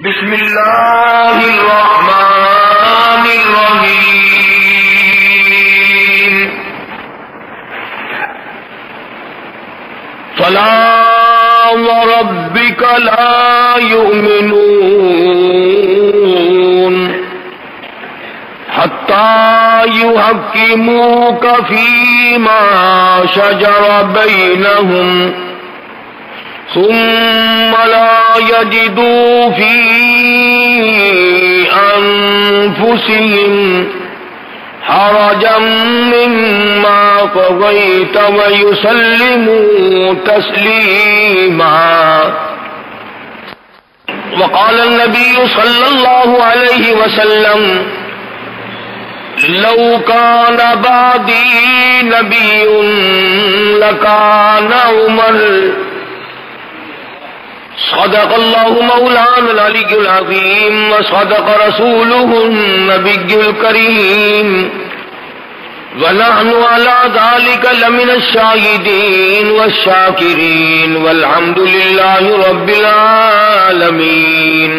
بسم اللہ الرحمن الرحیم فلا وربک لا یؤمنون حتی یحکموک فیما شجر بینہم ثم لا يجدوا في أنفسهم حرجا مما قضيت ويسلموا تسليما. وقال النبي صلى الله عليه وسلم لو كان بعدي نبي لكان عمر. صدق الله مولانا العلي العظيم وصدق رسوله النبي الكريم ونحن على ذلك لمن الشاهدين والشاكرين والحمد لله رب العالمين.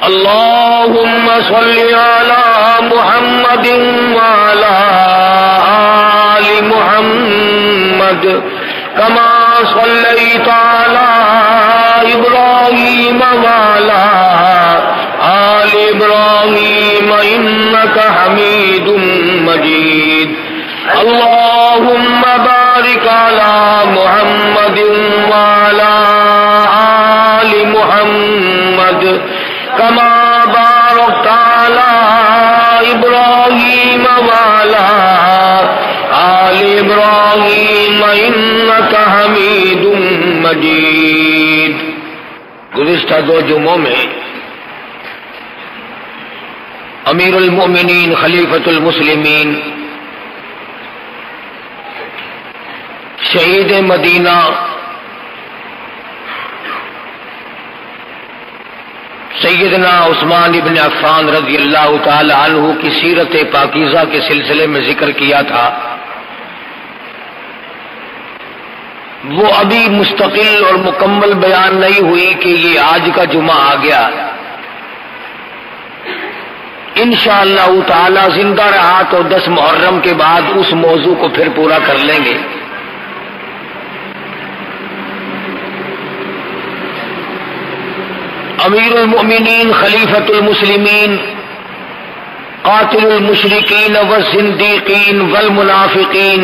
اللهم صل على محمد وعلى آل محمد كما صليت على إبراهيم وعلى آل إبراهيم إنك حميد مجيد. اللهم بارك على محمد وعلى آل محمد كما باركت على إبراهيم وعلى آل إبراهيم إنك حميد مجيد. گزشتہ دو جمعوں میں امیر المؤمنین خلیفۃ المسلمین شہید مدینہ سیدنا عثمان ابن عفان رضی اللہ تعالی عنہ کی سیرت پاکیزہ کے سلسلے میں ذکر کیا تھا. وہ ابھی مستقل اور مکمل بیان نہیں ہوئی کہ یہ آج کا جمعہ آ گیا. انشاءاللہ تعالی زندہ رہا تو 10 محرم کے بعد اس موضوع کو پھر پورا کر لیں گے. امیر المؤمنین خلیفۃ المسلمین قاتل المشرکین والزندیقین والمنافقین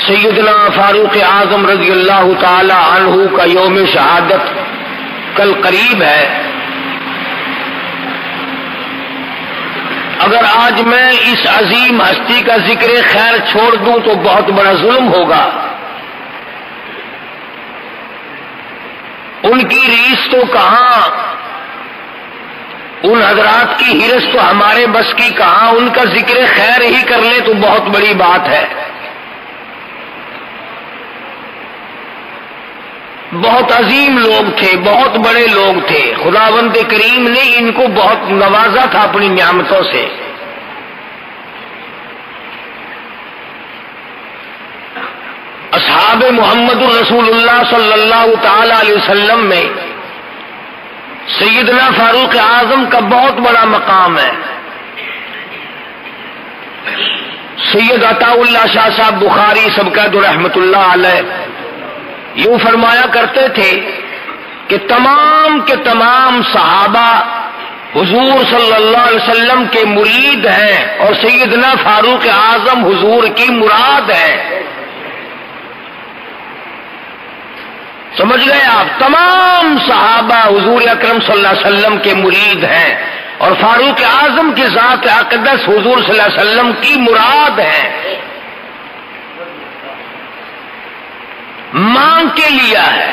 سیدنا فاروق اعظم رضی اللہ تعالی عنہ کا یوم شہادت کل قریب ہے. اگر آج میں اس عظیم ہستی کا ذکر خیر چھوڑ دوں تو بہت بڑا ظلم ہوگا. ان کی ریس تو کہاں، ان حضرات کی ہرس تو ہمارے بس کی کہاں. ان کا ذکر خیر ہی کر لے تو بہت بڑی بات ہے. بہت عظیم لوگ تھے، بہت بڑے لوگ تھے. خداوند کریم نے ان کو بہت نوازا تھا اپنی نعمتوں سے. اصحاب محمد الرسول اللہ صلی اللہ تعالی علیہ وسلم میں سیدنا فاروق اعظم کا بہت بڑا مقام ہے. سید عطا اللہ شاہ صاحب بخاری سبقت رحمت اللہ علیہ یوں فرمایا کرتے تھے کہ تمام کے تمام صحابہ حضور صلی اللہ علیہ وسلم کے مرید ہیں اور سیدنا فاروق اعظم حضور کی مراد ہے. سمجھ گئے آپ؟ تمام صحابہ حضور اکرم صلی اللہ علیہ وسلم کے مرید ہیں اور فاروق اعظم کی ذات اقدس حضور صلی اللہ علیہ وسلم کی مراد ہے. مانگ کے لیا ہے.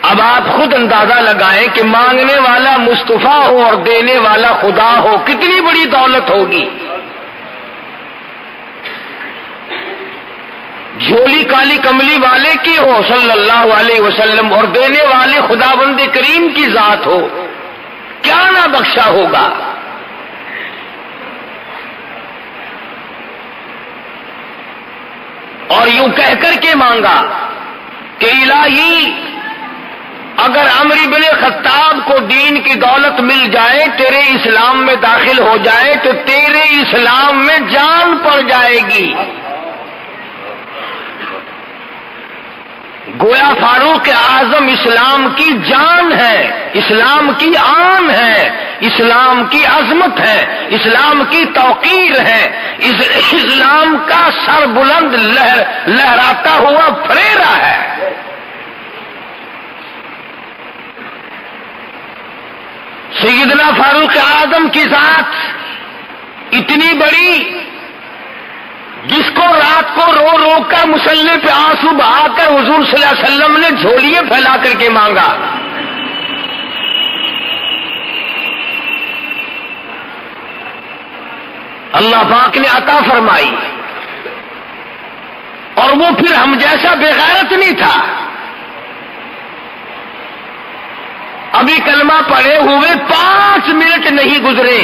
اب آپ خود اندازہ لگائیں کہ مانگنے والا مصطفیٰ ہو اور دینے والا خدا ہو، کتنی بڑی دولت ہوگی. جھولی کالی کملی والے کی ہو صلی اللہ علیہ وسلم اور دینے والے خداوند کریم کی ذات ہو، کیا نہ بخشا ہوگا. اور یوں کہہ کر کے مانگا کہ الہی اگر عمر بن خطاب کو دین کی دولت مل جائے، تیرے اسلام میں داخل ہو جائے تو تیرے اسلام میں جان پڑ جائے گی۔ گویا فاروق اعظم اسلام کی جان ہے، اسلام کی آن ہے، اسلام کی عظمت ہے، اسلام کی توقیر ہے، اسلام کا سر بلند لہراتا ہوا پھریرا ہے۔ سیدنا فاروق اعظم کی ذات اتنی بڑی، جس کو رات کو رو رو کر مصلی پہ آنسو بہا کر حضور صلی اللہ علیہ وسلم نے جھولیے پھیلا کر کے مانگا۔ اللہ پاک نے عطا فرمائی، اور وہ پھر ہم جیسا بے غیرت نہیں تھا۔ ابھی کلمہ پڑھے ہوئے 5 منٹ نہیں گزرے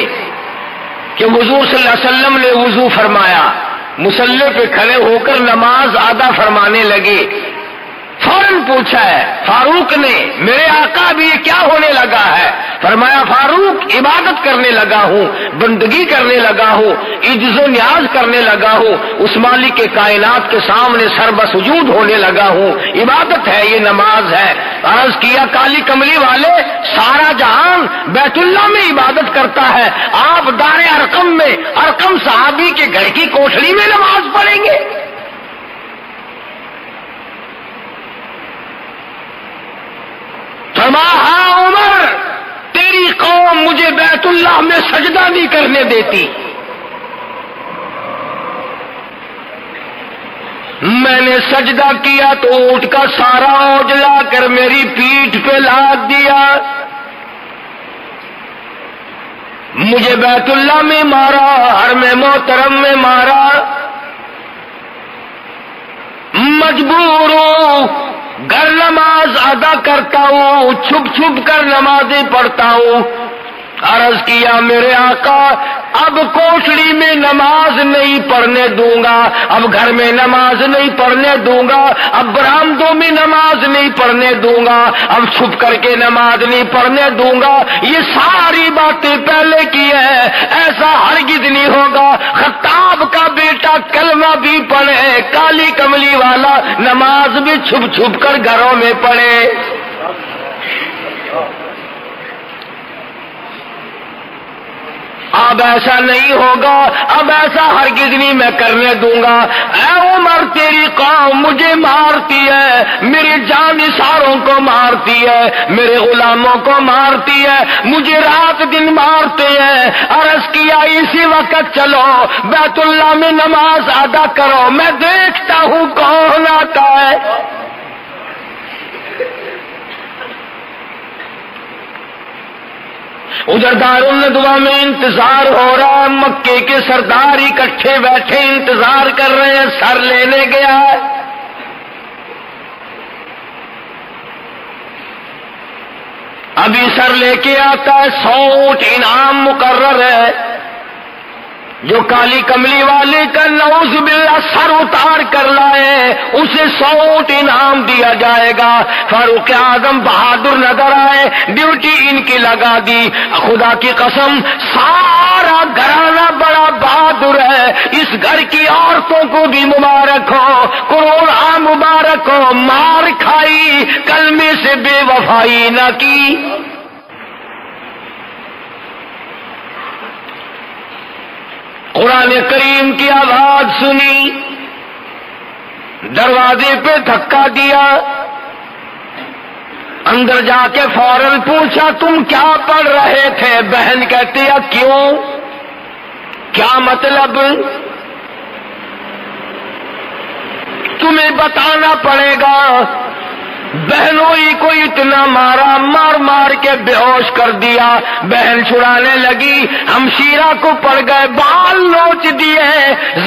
کہ حضور صلی اللہ علیہ وسلم نے وضو فرمایا، مصلی پہ کھڑے ہو کر نماز ادا فرمانے لگے۔ فوراً پوچھا ہے فاروق نے، میرے آقا اب یہ کیا ہونے لگا ہے؟ فرمایا فاروق عبادت کرنے لگا ہوں، بندگی کرنے لگا ہوں، عجز و نیاز کرنے لگا ہوں، اس مالک کے کائنات کے سامنے سر بسجود ہونے لگا ہوں۔ عبادت ہے، یہ نماز ہے۔ عرض کیا کالی کملی والے، سارا جہان بیت اللہ میں عبادت کرتا ہے، آپ دار ارقم میں ارقم صحابی کے گھر کی کوٹھڑی میں نماز پڑھیں گے؟ ہاں عمر، تیری قوم مجھے بیت اللہ میں سجدہ نہیں کرنے دیتی، میں نے سجدہ کیا تو اونٹ کا سارا اوجلا کر میری پیٹھ پہ لاد دیا، مجھے بیت اللہ میں مارا، حرم محترم میں مارا، مجبور ہوں، گھر نماز ادا کرتا ہوں، چھپ چھپ کر نمازیں پڑھتا ہوں۔ عرض کیا میرے آقا اب کوٹھڑی میں نماز نہیں پڑھنے دوں گا، اب گھر میں نماز نہیں پڑھنے دوں گا، اب برآمدوں میں نماز نہیں پڑھنے دوں گا، اب چھپ کر کے نماز نہیں پڑھنے دوں گا، یہ ساری باتیں پہلے کی ہے، ایسا ہرگز نہیں ہوگا۔ خطاب کا بیٹا کلمہ بھی پڑھے، کالی کملی والا نماز بھی چھپ چھپ کر گھروں میں پڑھے۔ اب ایسا نہیں ہوگا، اب ایسا ہرگز نہیں میں کرنے دوں گا۔ اے عمر، تیری قوم مجھے مارتی ہے، میرے جانثاروں کو مارتی ہے، میرے غلاموں کو مارتی ہے، مجھے رات دن مارتے ہیں۔ عرض کیا اسی وقت چلو بیت اللہ میں نماز ادا کرو، میں دیکھتا ہوں کون آتا ہے۔ ادھر دارالندوا میں انتظار ہو رہا ہے، مکے کے سردار اکٹھے بیٹھے انتظار کر رہے ہیں، سر لینے گیا ہے۔ ابھی سر لے کے آتا ہے، 100 اونٹ انعام مقرر ہے، جو کالی کملی والے کا نعوذ باللہ سر اتار کر لائے اسے 100 اونٹ انعام دیا جائے گا۔ فاروق اعظم بہادر نظر آئے، ڈیوٹی ان کی لگا دی۔ خدا کی قسم سارا گھرانہ بڑا بہادر ہے، اس گھر کی عورتوں کو بھی مبارک ہو، کروڑا مبارک ہو، مار کھائی کلمے سے بے وفائی نہ کی۔ قرآن کریم کی آواز سنی، دروازے پہ دھکا دیا، اندر جا کے فوراً پوچھا تم کیا پڑھ رہے تھے؟ بہن کہتی ہے کیوں، کیا مطلب؟ تمہیں بتانا پڑے گا۔ بہنوں ہی کو اتنا مارا، مار مار کے بے ہوش کر دیا، بہن چھڑانے لگی، ہمشیرہ کو پڑ گئے، بال نوچ دیے،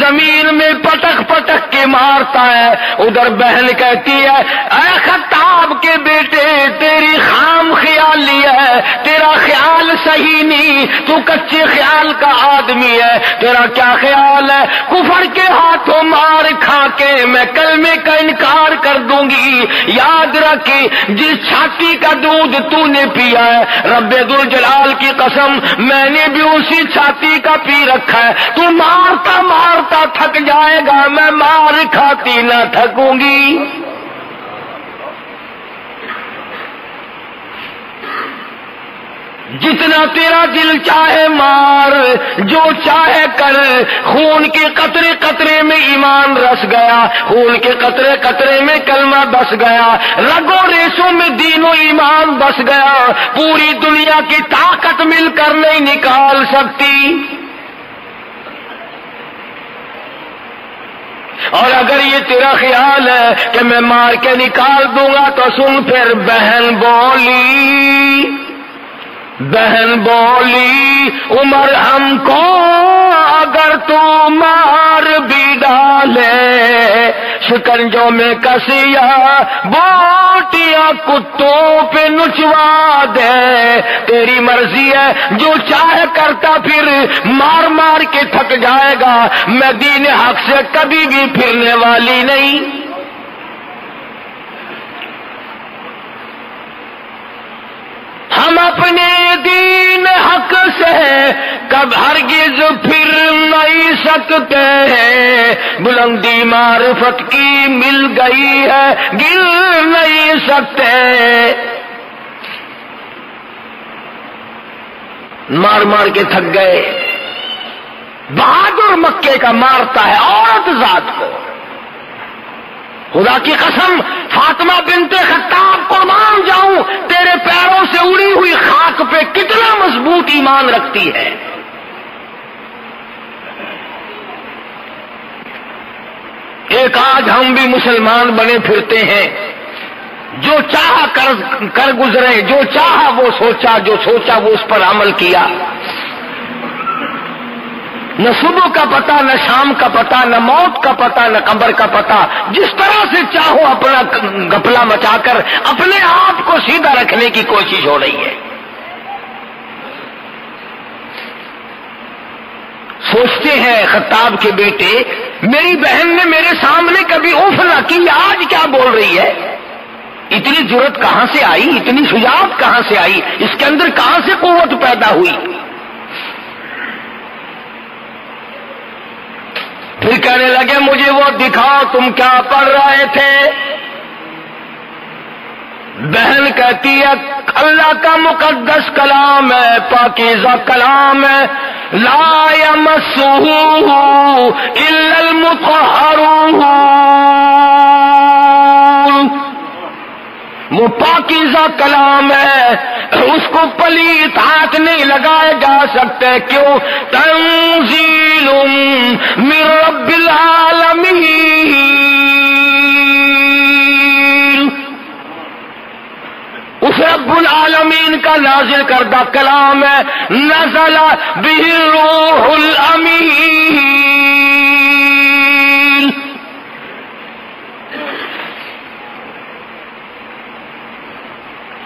زمین میں پٹک پٹک کے مارتا ہے۔ ادھر بہن کہتی ہے اے خطاب کے بیٹے، تیری خام خیالی ہے، تیرا خیال صحیح نہیں، تو کچے خیال کا آدمی ہے، تیرا کیا خیال ہے کفر کے ہاتھوں مار کھا کے میں کلمے کا انکار کر دوں گی؟ یاد رکھ جس چھاتی کا دودھ تو نے پیا ہے، رب ذوالجلال کی قسم میں نے بھی اسی چھاتی کا پی رکھا ہے۔ تو مارتا مارتا تھک جائے گا، میں مار کھاتی نہ تھکوں گی۔ جتنا تیرا دل چاہے مار، جو چاہے کر، خون کے قطرے قطرے میں ایمان رس گیا، خون کے قطرے قطرے میں کلمہ بس گیا، رگوں ریسوں میں دین و ایمان بس گیا، پوری دنیا کی طاقت مل کر نہیں نکال سکتی۔ اور اگر یہ تیرا خیال ہے کہ میں مار کے نکال دوں گا تو سن پھر بہن بولی، بہن بولی عمر ہم کو اگر تو مار بھی ڈالے، شکنجوں میں کسیا بوٹیاں کتوں پہ نچوا دے، تیری مرضی ہے جو چاہے کرتا، پھر مار مار کے تھک جائے گا، میں دین حق سے کبھی بھی پھرنے والی نہیں۔ ہم اپنے دین حق سے کب ہرگز پھر نہیں سکتے ہیں، بلندی معرفت کی مل گئی ہے گر نہیں سکتے۔ مار مار کے تھک گئے، بہادر مکے کا مارتا ہے عورت ذات کو، خدا کی قسم فاطمہ بنت خطاب قربان جاؤں، تیرے پیروں سے اڑی ہوئی خاک پہ کتنا مضبوط ایمان رکھتی ہے۔ ایک آج ہم بھی مسلمان بنے پھرتے ہیں، جو چاہا کر گزرے، جو چاہا وہ سوچا، جو سوچا وہ اس پر عمل کیا، نہ صبح کا پتہ، نہ شام کا پتہ، نہ موت کا پتہ، نہ قبر کا پتہ، جس طرح سے چاہو اپنا گپلا مچا کر اپنے آپ کو سیدھا رکھنے کی کوشش ہو رہی ہے۔ سوچتے ہیں خطاب کے بیٹے، میری بہن نے میرے سامنے کبھی اوف نہ کی، آج کیا بول رہی ہے؟ اتنی جرأت کہاں سے آئی؟ اتنی شجاعت کہاں سے آئی؟ اس کے اندر کہاں سے قوت پیدا ہوئی؟ پھر کہنے لگے مجھے وہ دکھاؤ تم کیا پڑھ رہے تھے۔ بہن کہتی ہے اللہ کا مقدس کلام ہے، پاکیزہ کلام ہے، لا یمسہ الا المطہرون، وہ پاکیزہ کلام ہے، اس کو پلیت ہاتھ نہیں لگائے جا سکتے۔ کیوں؟ تنزیل من رب العالمین، اس رب العالمین کا نازل کردہ کلام ہے، نزل بہ الروح الامین۔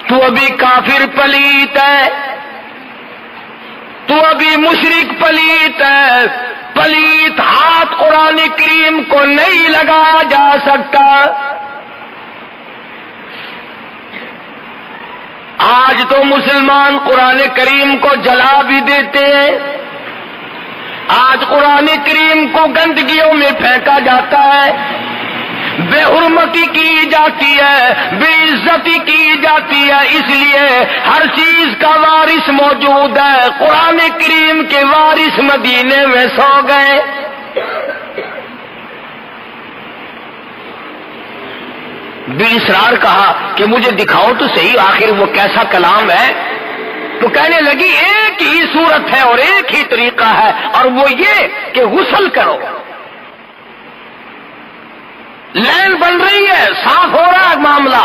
تو ابھی کافر پلیت ہے، تو ابھی مشرک پلیت ہے، پلیت ہاتھ قرآن کریم کو نہیں لگایا جا سکتا۔ آج تو مسلمان قرآن کریم کو جلا بھی دیتے ہیں، آج قرآن کریم کو گندگیوں میں پھینکا جاتا ہے، بے حرمتی کی جاتی ہے، بے عزتی کی جاتی ہے، اس لیے ہر چیز کا وارث موجود ہے، قرآن کریم کے وارث مدینے میں سو گئے۔ بے اصرار کہا کہ مجھے دکھاؤ تو صحیح آخر وہ کیسا کلام ہے، تو کہنے لگی ایک ہی صورت ہے اور ایک ہی طریقہ ہے، اور وہ یہ کہ غسل کرو۔ لین بن رہی ہے، صاف ہو رہا ہے معاملہ،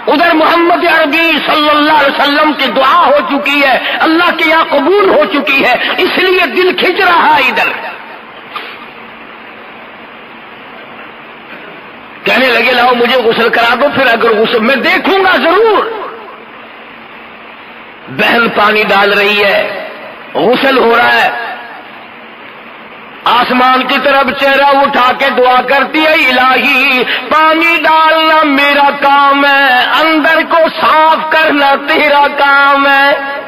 ادھر محمد عربی صلی اللہ علیہ وسلم کی دعا ہو چکی ہے، اللہ کے یہاں قبول ہو چکی ہے، اس لیے دل کھنچ رہا ہے ادھر۔ کہنے لگے لاؤ مجھے غسل کرا دو، پھر اگر غسل میں دیکھوں گا ضرور۔ بہن پانی ڈال رہی ہے، غسل ہو رہا ہے، آسمان کی طرف چہرہ اٹھا کے دعا کرتی ہے، الہی پانی ڈالنا میرا کام ہے، اندر کو صاف کرنا تیرا کام ہے۔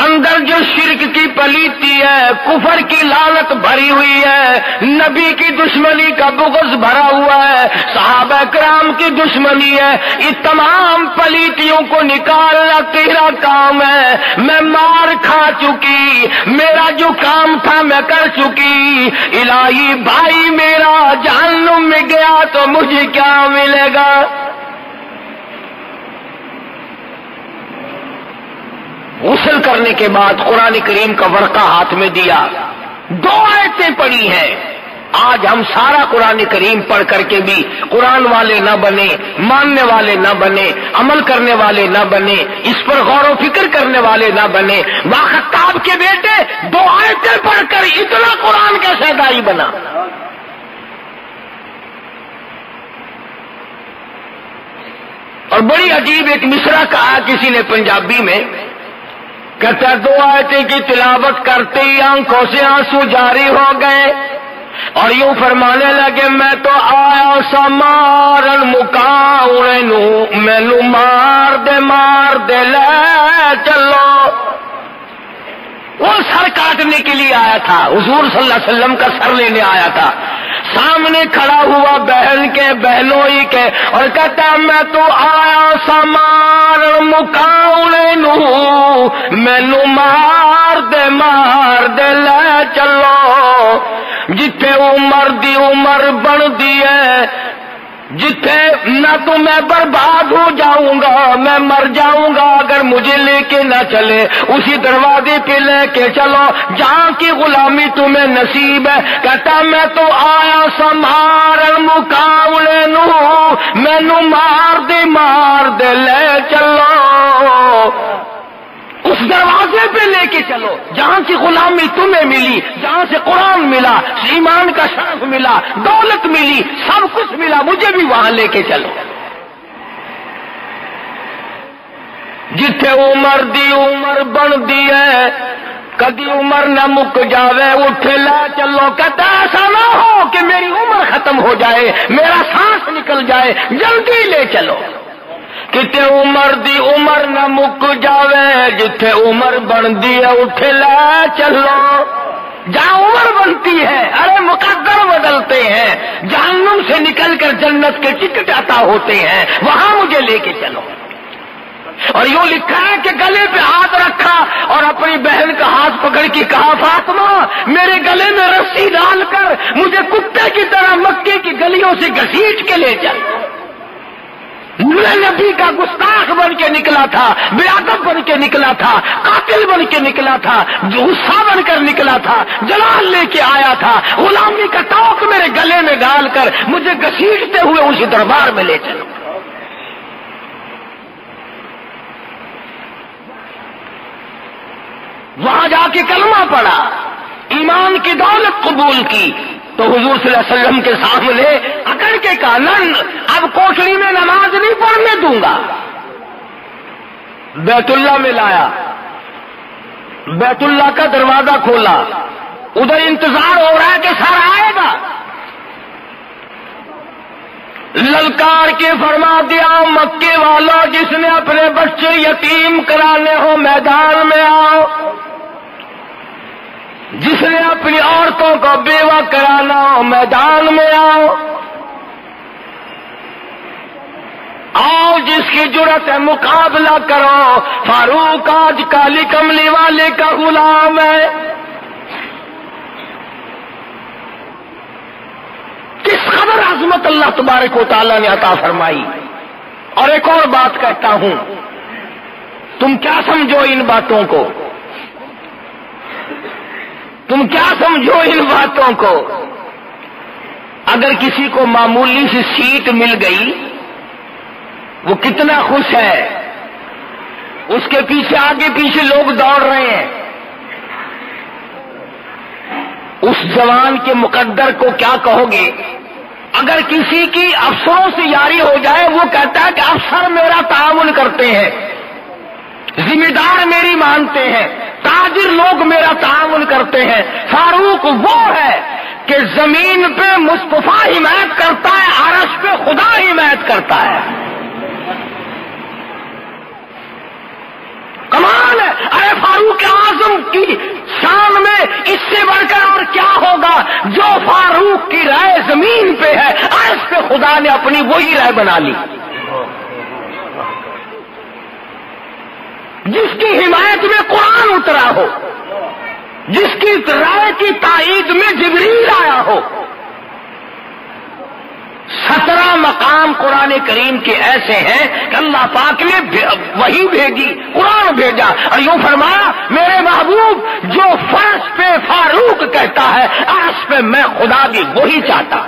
اندر جو شرک کی پلیتی ہے، کفر کی لعنت بھری ہوئی ہے، نبی کی دشمنی کا بغض بھرا ہوا ہے، صحابہ کرام کی دشمنی ہے، یہ تمام پلیتیوں کو نکالنا تیرا کام ہے۔ میں مار کھا چکی، میرا جو کام تھا میں کر چکی، الہی بھائی میرا جہنم میں گیا تو مجھے کیا ملے گا؟ غسل کرنے کے بعد قرآن کریم کا ورقہ ہاتھ میں دیا، 2 آیتیں پڑھی ہیں۔ آج ہم سارا قرآن کریم پڑھ کر کے بھی قرآن والے نہ بنے، ماننے والے نہ بنے، عمل کرنے والے نہ بنے، اس پر غور و فکر کرنے والے نہ بنے۔ باخطاب کے بیٹے 2 آیتیں پڑھ کر اتنا قرآن کیسے دائی بنا؟ اور بڑی عجیب ایک مصرع کہا کسی نے پنجابی میں، کہتا 2 آیتیں کی تلاوت کرتے ہی آنکھوں سے آنسو جاری ہو گئے اور یوں فرمانے لگے، میں تو آیا سا مارن مکاؤنے نو، مینو مار دے لے چلو۔ وہ سر کاٹنے کے لیے آیا تھا، حضور صلی اللہ علیہ وسلم کا سر لینے آیا تھا، سامنے کھڑا ہوا بہن کے بہنوں ہی کے اور کہتا میں تو آیا سا مارن مکاؤنے نو، مینو مار دے لے چلو۔ جتھے عمر دی عمر بن دی ہے، جتھے نہ تو میں برباد ہو جاؤں گا، میں مر جاؤں گا اگر مجھے لے کے نہ چلے، اسی دروازے پہ لے کے چلو جہاں کی غلامی تمہیں نصیب ہے۔ کہتا میں تو آیا سا مارن مقابلے نو، مینو مار دے لے چلو، اس دروازے پہ لے کے چلو جہاں کی غلامی تمہیں ملی، جہاں سے قرآن ملا، ایمان کا شرف ملا، دولت ملی، سب کچھ ملا، مجھے بھی وہاں لے کے چلو۔ جتھے عمر دی عمر بن دی ہے، کدی عمر نہ مک جاوے، اٹھے لا چلو۔ کہتا ایسا نہ ہو کہ میری عمر ختم ہو جائے، میرا سانس نکل جائے، جلدی لے چلو۔ کتے عمر دی عمر نہ مک جاوے، جتھے عمر بندی ہے اٹھے لا چلو۔ جہاں عمر بنتی ہے، ارے مقدر بدلتے ہیں، جہنم سے نکل کر جنت کے ٹکٹ عطا ہوتے ہیں، وہاں مجھے لے کے چلو۔ اور یوں لکھا ہے کہ گلے پہ ہاتھ رکھا اور اپنی بہن کا ہاتھ پکڑ کے کہا فاطمہ میرے گلے میں رسی ڈال کر مجھے کتے کی طرح مکے کی گلیوں سے گھسیٹ کے لے چل۔ میں نبی کا گستاخ بن کے نکلا تھا، بے ادب بن کے نکلا تھا، قاتل بن کے نکلا تھا، غصہ بن کر نکلا تھا، جلال لے کے آیا تھا، غلامی کا توق میرے گلے میں ڈال کر مجھے گھسیٹتے ہوئے اسی دربار میں لے چلو۔ وہاں جا کے کلمہ پڑھا، ایمان کی دولت قبول کی، تو حضور صلی اللہ علیہ وسلم کے سامنے اکڑ کے کہا نن اب کوٹڑی میں نماز نہیں پڑھنے دوں گا۔ بیت اللہ میں لایا، بیت اللہ کا دروازہ کھولا، ادھر انتظار ہو رہا ہے کہ سر آئے گا، للکار کے فرما دیا مکے والوں جس نے اپنے بچے یتیم کرانے ہو میدان میں آؤ، جس نے اپنی عورتوں کو بیوہ کرانا ہو میدان میں آؤ، آؤ جس کی جرت ہے مقابلہ کرو، فاروق آج کالی کملی والے کا غلام ہے۔ کس قدر عظمت اللہ تبارک و تعالیٰ نے عطا فرمائی۔ اور ایک اور بات کہتا ہوں، تم کیا سمجھو ان باتوں کو، تم کیا سمجھو ان باتوں کو؟ اگر کسی کو معمولی سی سیٹ مل گئی وہ کتنا خوش ہے، اس کے پیچھے آگے پیچھے لوگ دوڑ رہے ہیں، اس جوان کے مقدر کو کیا کہو گے؟ اگر کسی کی افسروں سے یاری ہو جائے وہ کہتا ہے کہ افسر میرا تعاون کرتے ہیں، ذمہ دار میری مانتے ہیں، تاجر لوگ میرا تعاون کرتے ہیں۔ فاروق وہ ہے کہ زمین پہ مصطفیٰ حمایت کرتا ہے، عرش پہ خدا حمایت کرتا ہے۔ کمال ہے۔ ارے فاروق اعظم کی شان میں اس سے بڑھ کر اور کیا ہوگا؟ جو فاروق کی رائے زمین پہ ہے، عرش پہ خدا نے اپنی وہی رائے بنا لی۔ جس کی حمایت میں قرآن اترا ہو، جس کی رائے کی تائید میں جبریل آیا ہو۔ 17 مقام قرآن کریم کے ایسے ہیں کہ اللہ پاک نے وہی بھیجی، قرآن بھیجا، اور یوں فرمایا میرے محبوب جو فرش پہ فاروق کہتا ہے، عرش پہ میں خدا بھی وہی چاہتا۔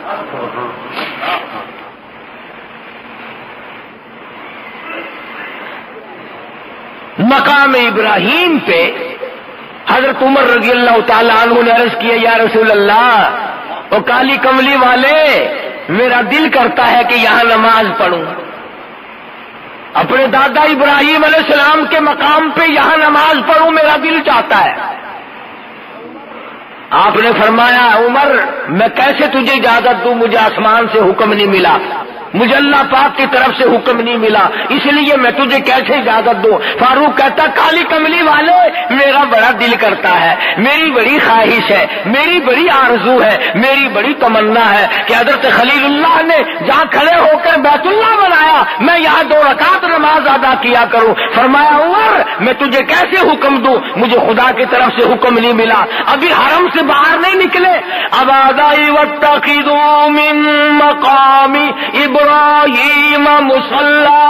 مقام ابراہیم پہ حضرت عمر رضی اللہ تعالیٰ عنہ نے عرض کیا یا رسول اللہ، او کالی کملی والے، میرا دل کرتا ہے کہ یہاں نماز پڑھوں، اپنے دادا ابراہیم علیہ السلام کے مقام پہ یہاں نماز پڑھوں، میرا دل چاہتا ہے۔ آپ نے فرمایا عمر میں کیسے تجھے اجازت دوں، مجھے آسمان سے حکم نہیں ملا، مجھے اللہ پاک کی طرف سے حکم نہیں ملا، اس لیے میں تجھے کیسے اجازت دوں؟ فاروق کہتا کالی کملی والے، میرا بڑا دل کرتا ہے، میری بڑی خواہش ہے، میری بڑی آرزو ہے، میری بڑی تمنا ہے کہ حضرت خلیل اللہ نے جہاں کھڑے ہو کر بیت اللہ بنایا، میں یہاں 2 رکعت نماز ادا کیا کروں۔ فرمایا عمر میں تجھے کیسے حکم دوں، مجھے خدا کی طرف سے حکم نہیں ملا، ابھی حرم سے باہر نہیں نکلے۔ اب آدائی واتخذوا من مقام ابراہیم مصلی،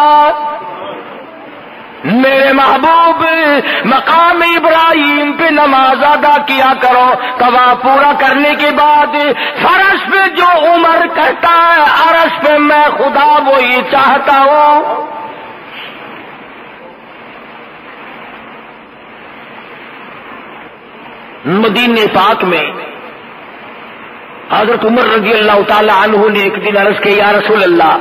میرے محبوب مقام ابراہیم پہ نماز ادا کیا کرو۔ طواف پورا کرنے کے بعد فرش پہ جو عمر کہتا ہے، عرش پہ میں خدا وہی چاہتا ہوں۔ مدینے پاک میں حضرت عمر رضی اللہ تعالی عنہ نے ایک دن عرض کی یا رسول اللہ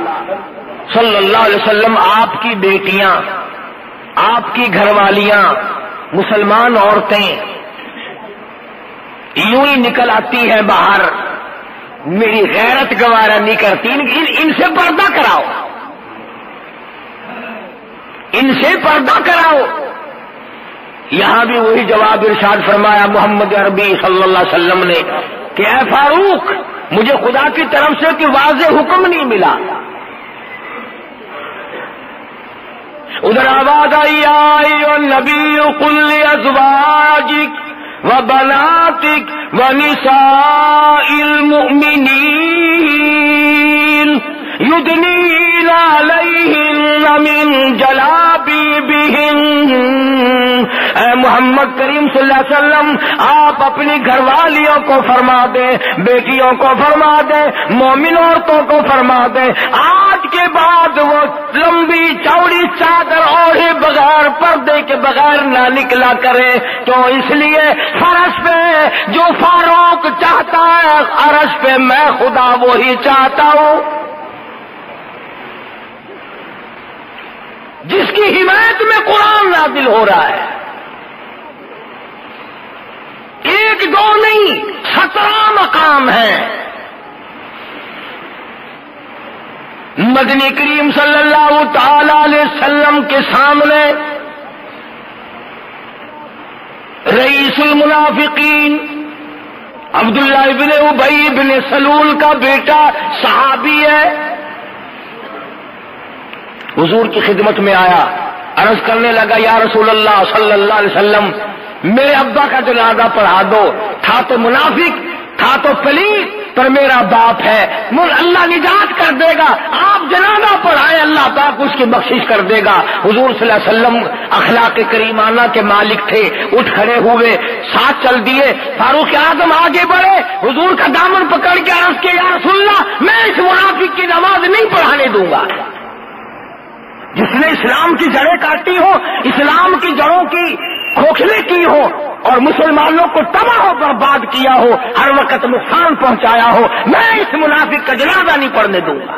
صلی اللہ علیہ وسلم، آپ کی بیٹیاں، آپ کی گھر والیاں، مسلمان عورتیں یوں ہی نکل آتی ہیں باہر، میری غیرت گوارا نہیں کرتی، ان سے پردہ کراؤ، ان سے پردہ کراؤ۔ یہاں بھی وہی جواب ارشاد فرمایا محمد عربی صلی اللہ علیہ وسلم نے کہ اے فاروق مجھے خدا کی طرف سے کوئی واضح حکم نہیں ملا۔ ادھر آواز آئی یا ایھا النبی قل لازواجک وبناتک ونساء المؤمنین یدنین علیہن من جلابیبہن، اے محمد کریم صلی اللہ علیہ وسلم آپ اپنی گھر والیوں کو فرما دیں، بیٹیوں کو فرما دیں، مومن عورتوں کو فرما دیں آج کے بعد وہ لمبی چوڑی چادر اوڑھے بغیر پردے کے بغیر نہ نکلا کرے۔ تو اس لیے فرش پہ جو فاروق چاہتا ہے، عرش پہ میں خدا وہی چاہتا ہوں۔ جس کی حمایت میں قرآن نازل ہو رہا ہے، 1 2 نہیں 17 مقام ہیں۔ مدنی کریم صلی اللہ تعالی علیہ وسلم کے سامنے رئیس المنافقین عبداللہ ابن ابی ابن سلول کا بیٹا صحابی ہے، حضور کی خدمت میں آیا، عرض کرنے لگا یا رسول اللہ صلی اللہ علیہ وسلم میرے ابا کا جنازہ پڑھا دو، تھا تو منافق، تھا تو پلیت، پر میرا باپ ہے، اللہ نجات کر دے گا، آپ جنازہ پڑھائیں اللہ پاک اس کی بخشش کر دے گا۔ حضور صلی اللہ علیہ وسلم اخلاق کریمانہ کے مالک تھے، اٹھ کھڑے ہوئے، ساتھ چل دیے، فاروق اعظم آگے بڑھے، حضور کا دامن پکڑ کے عرض کیا یا رسول اللہ میں اس منافق کی نماز نہیں پڑھانے دوں گا، جس نے اسلام کی جڑیں کاٹی ہو، اسلام کی جڑوں کی کھوکھلے کی ہو اور مسلمانوں کو تباہ و برباد کیا ہو، ہر وقت نقصان پہنچایا ہو، میں اس منافق کا جنازہ نہیں پڑھنے دوں گا۔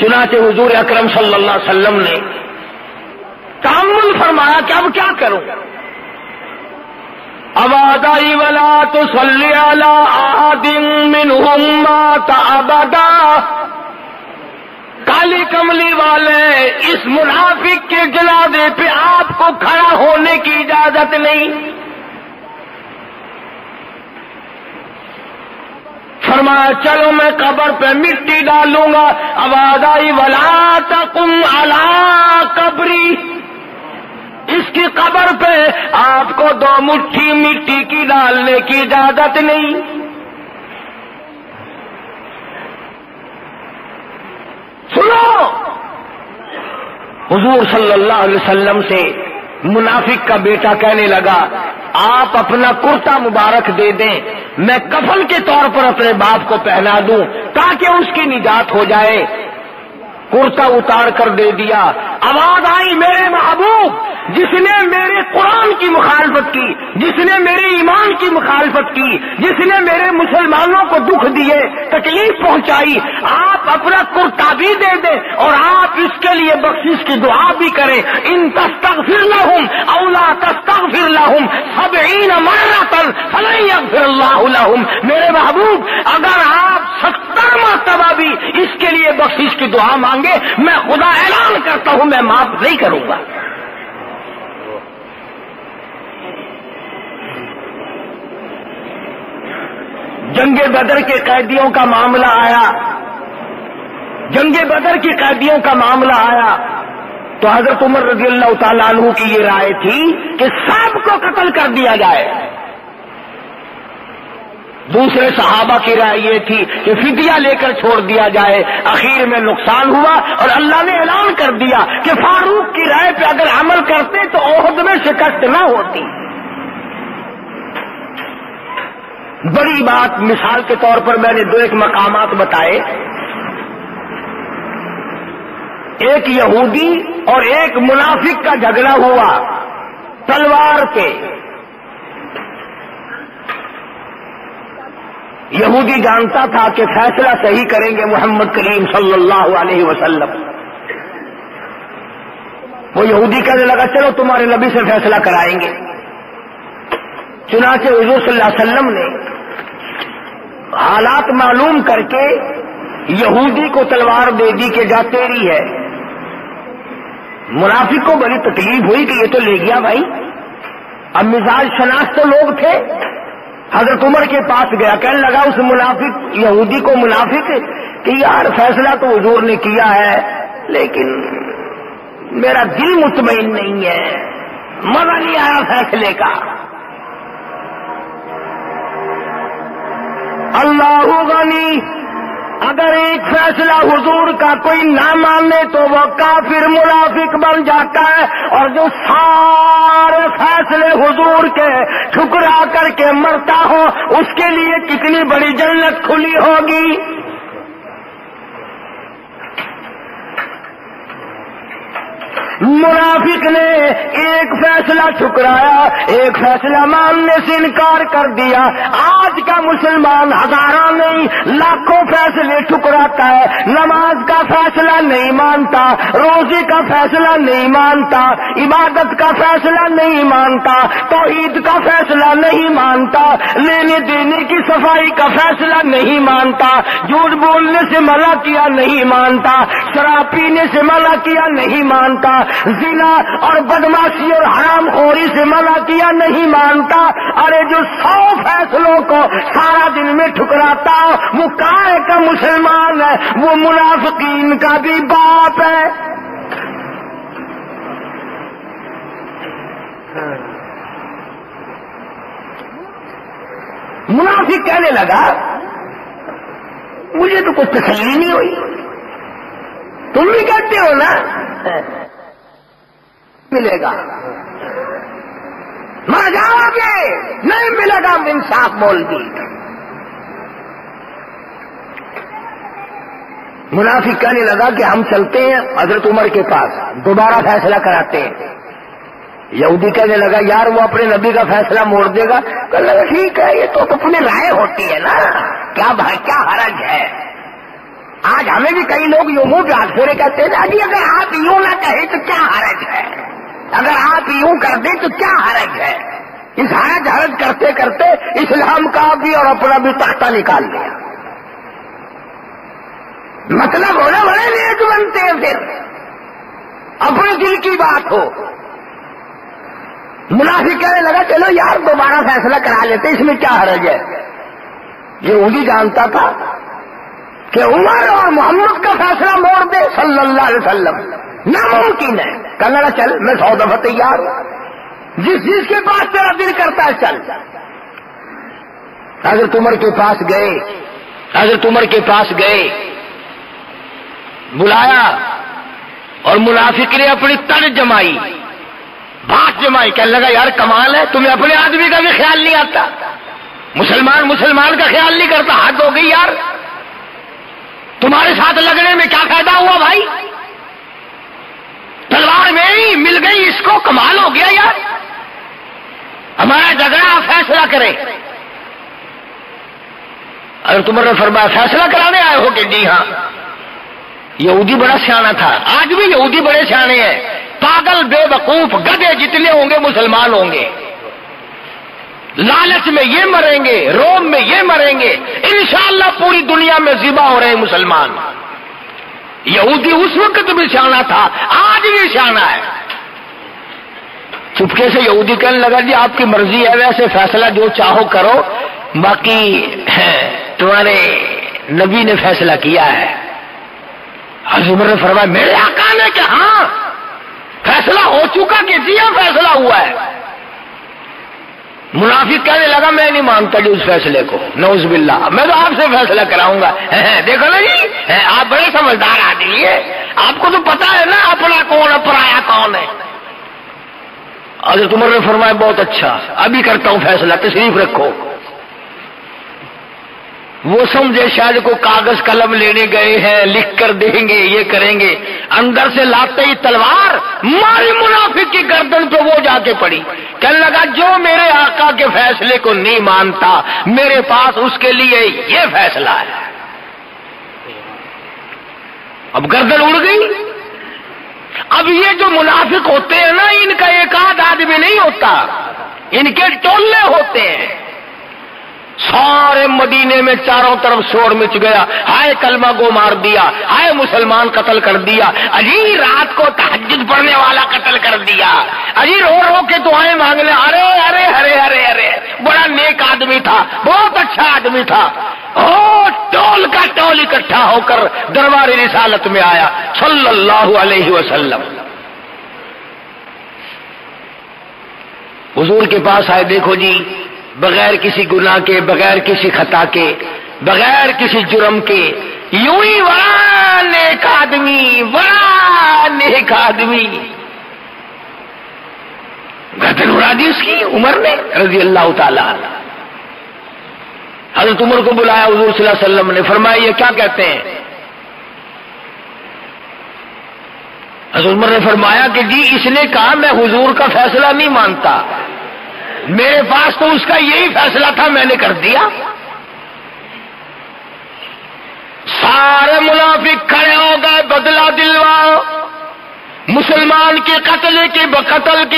چنانچہ حضور اکرم صلی اللہ علیہ وسلم نے تأمل فرمایا کہ اب کیا کروں؟ ابادائی ولا تصلی علی احد منہم مات ابدا، کالی کملی والے اس منافق کے جنازے پہ آپ کو کھڑا ہونے کی اجازت نہیں۔ فرمایا چلو میں قبر پہ مٹی ڈالوں گا۔ آواز آئی ولا تقم علی قبری، اس کی قبر پہ آپ کو 2 مٹھی مٹی کی ڈالنے کی اجازت نہیں۔ سنو، حضور صلی اللہ علیہ وسلم سے منافق کا بیٹا کہنے لگا آپ اپنا کرتا مبارک دے دیں، میں کفن کے طور پر اپنے باپ کو پہنا دوں تاکہ اس کی نجات ہو جائے۔ کرتا اتار کر دے دیا۔ آواز آئی میرے محبوب، جس نے میرے قرآن کی مخالفت کی، جس نے میرے ایمان کی مخالفت کی، جس نے میرے مسلمانوں کو دکھ دیے، تکلیف پہنچائی، آپ اپنا کرتا بھی دے دیں اور آپ اس کے لیے بخشش کی دعا بھی کریں۔ ان تستغفر لهم او لا تستغفر لهم 70 مرة فلن يغفر الله لهم۔ میرے محبوب، اگر آپ 70 مرتبہ بھی اس کے لیے بخشش کی دعا مانگے، میں خدا اعلان کرتا ہوں میں معاف نہیں کروں گا۔ جنگ بدر کے قیدیوں کا معاملہ آیا، جنگ بدر کے قیدیوں کا معاملہ آیا تو حضرت عمر رضی اللہ تعالیٰ عنہ کی یہ رائے تھی کہ سب کو قتل کر دیا جائے۔ دوسرے صحابہ کی رائے یہ تھی کہ فدیہ لے کر چھوڑ دیا جائے۔ اخیر میں نقصان ہوا اور اللہ نے اعلان کر دیا کہ فاروق کی رائے پہ اگر عمل کرتے تو احد میں شکست نہ ہوتی۔ بڑی بات مثال کے طور پر میں نے 2 مقامات بتائے، ایک یہودی اور ایک منافق کا جھگڑا ہوا تلوار پہ۔ یہودی جانتا تھا کہ فیصلہ صحیح کریں گے محمد کریم صلی اللہ علیہ وسلم۔ وہ یہودی کہنے لگا چلو تمہارے نبی سے فیصلہ کرائیں گے۔ چنانچہ حضور صلی اللہ علیہ وسلم نے حالات معلوم کر کے یہودی کو تلوار دے دی کہ جا تیری ہے۔ منافق کو بڑی تکلیف ہوئی کہ یہ تو لے گیا بھائی۔ اب مزاج شناس تو لوگ تھے، حضرت عمر کے پاس گیا، کہنے لگا اس منافق یہودی کو منافق کہ یار فیصلہ تو حضور نے کیا ہے لیکن میرا دل مطمئن نہیں ہے، مزہ نہیں آیا فیصلے کا۔ اللہ غنی، اگر ایک فیصلہ حضور کا کوئی نہ مانے تو وہ کافر منافق بن جاتا ہے، اور جو سارے فیصلے حضور کے ٹھکرا کر کے مرتا ہو اس کے لیے کتنی بڑی جنت کھلی ہوگی۔ منافق نے ایک فیصلہ ٹھکرایا، ایک فیصلہ ماننے سے انکار کر دیا۔ آج کا مسلمان ہزاروں نہیں لاکھوں فیصلے ٹھکراتا ہے، نماز کا فیصلہ نہیں مانتا، روزے کا فیصلہ نہیں مانتا، عبادت کا فیصلہ نہیں مانتا، توحید کا فیصلہ نہیں مانتا، لینے دینے کی صفائی کا فیصلہ نہیں مانتا، جھوٹ بولنے سے منع کیا نہیں مانتا، شراب پینے سے منع کیا نہیں مانتا، زنا اور بدماشی اور حرام خوری سے منع کیا نہیں مانتا۔ ارے جو 100 فیصلوں کو سارا دن میں ٹھکراتا وہ کائے کا مسلمان ہے، وہ منافقین کا بھی باپ ہے۔ منافق کہنے لگا مجھے تو کچھ تسلی نہیں ہوئی، تم بھی کہتے ہو نا ملے گا، مر جاؤ گے، نہیں ملے گا، انصاف بول دی۔ منافق کہنے لگا کہ ہم چلتے ہیں حضرت عمر کے پاس، دوبارہ فیصلہ کراتے ہیں۔ یہودی کہنے لگا یار وہ اپنے نبی کا فیصلہ موڑ دے گا، کہنے لگا ٹھیک ہے یہ تو اپنی رائے ہوتی ہے نا، کیا حرج ہے۔ آج ہمیں بھی کئی لوگ یوں منہ پہ ہاتھ پھیرے کہتے ہیں جی اگر آپ یوں نہ کہیں تو کیا حرج ہے، اگر آپ یوں کر دیں تو کیا حرج ہے۔ اس حرج کرتے کرتے اسلام کا بھی اور اپنا بھی تختہ نکال لیا۔ مطلب ہونا بڑے نیک بنتے ہیں، پھر اپنے دل کی بات ہو۔ منافق کہنے لگا چلو یار دوبارہ فیصلہ کرا لیتے، اس میں کیا حرج ہے۔ یہودی جانتا تھا کہ عمر اور محمد کا فیصلہ موڑ دے صلی اللہ علیہ وسلم ناممکن ہے۔ کہنے لگا چل میں 100 دفعہ تیار ہوں، جس چیز کے پاس تیرا دل کرتا ہے چل۔ حضرت عمر کے پاس گئے، بلایا اور منافق نے اپنی تن جمائی، بات جمائی، کہنے لگا یار کمال ہے، تمہیں اپنے آدمی کا بھی خیال نہیں آتا، مسلمان کا خیال نہیں کرتا، حد ہو گئی یار، تمہارے ساتھ لگنے میں کیا فائدہ ہوا بھائی، تلوار میں ہی مل گئی اس کو، کمال ہو گیا یار، ہمارا جھگڑا فیصلہ کرے۔ اور تمہارے نے فرمایا فیصلہ کرانے آئے ہو کہ جی ہاں۔ یہودی بڑا سیانا تھا، آج بھی یہودی بڑے سیانے ہیں، پاگل بے وقوف گدھے جتنے ہوں گے مسلمان ہوں گے، لالچ میں یہ مریں گے، روم میں یہ مریں گے، انشاءاللہ پوری دنیا میں ذبح ہو رہے ہیں مسلمان۔ یہودی اس وقت بھی سیانا تھا، آج بھی سیانا ہے۔ چپکے سے یہودی کہنے لگا جی آپ کی مرضی ہے، ویسے فیصلہ جو چاہو کرو، باقی تمہارے نبی نے فیصلہ کیا ہے۔ حضرت عمر نے فرمایا میرے آقا نے کہ ہاں فیصلہ ہو چکا کہ جی ہاں فیصلہ ہوا ہے۔ منافق کہنے لگا میں نہیں مانتا جی اس فیصلے کو، نعوذ باللہ، میں تو آپ سے فیصلہ کراؤں گا۔ دیکھو نا جی آپ بڑے سمجھدار آدمی ہیں، آپ کو تو پتا ہے نا اپنا کون ہے پرایا کون ہے۔ حضرت عمر نے فرمایا بہت اچھا، ابھی کرتا ہوں فیصلہ، تشریف رکھو۔ وہ سمجھے شاید کو کاغذ قلم لینے گئے ہیں، لکھ کر دیں گے، یہ کریں گے، اندر سے لاتے ہی تلوار ماری منافق کی گردن پہ وہ جا کے پڑی۔ کہنے لگا جو میرے آقا کے فیصلے کو نہیں مانتا میرے پاس اس کے لیے یہ فیصلہ ہے۔ اب گردن اڑ گئی۔ اب یہ جو منافق ہوتے ہیں نا، ان کا ایک آدھ آدمی نہیں ہوتا، ان کے ٹولے ہوتے ہیں۔ سارے مدینے میں چاروں طرف شور مچ گیا، ہائے کلمہ کو مار دیا، ہائے مسلمان قتل کر دیا، اجی رات کو تہجد پڑھنے والا قتل کر دیا، اجی رو رو کے دعائیں مانگنے، ارے ارے ارے ارے ارے بڑا نیک آدمی تھا، بہت اچھا آدمی تھا۔ ٹول کا ٹول اکٹھا ہو کر دربار رسالت میں آیا صلی اللہ علیہ وسلم۔ حضور کے پاس آئے، دیکھو جی بغیر کسی گناہ کے، بغیر کسی خطا کے، بغیر کسی جرم کے، یوں ہی بڑا نیک آدمی، بڑا نیک آدمی، گردن اڑا دی اس کی عمر نے رضی اللہ تعالی عنہ۔ حضرت عمر کو بلایا حضور صلی اللہ علیہ وسلم نے، فرمایا یہ کیا کہتے ہیں؟ حضرت عمر نے فرمایا کہ جی اس نے کہا میں حضور کا فیصلہ نہیں مانتا، میرے پاس تو اس کا یہی فیصلہ تھا، میں نے کر دیا۔ سارے منافق کھڑے ہو گئے، بدلہ دلواؤ، مسلمان کے قتل کے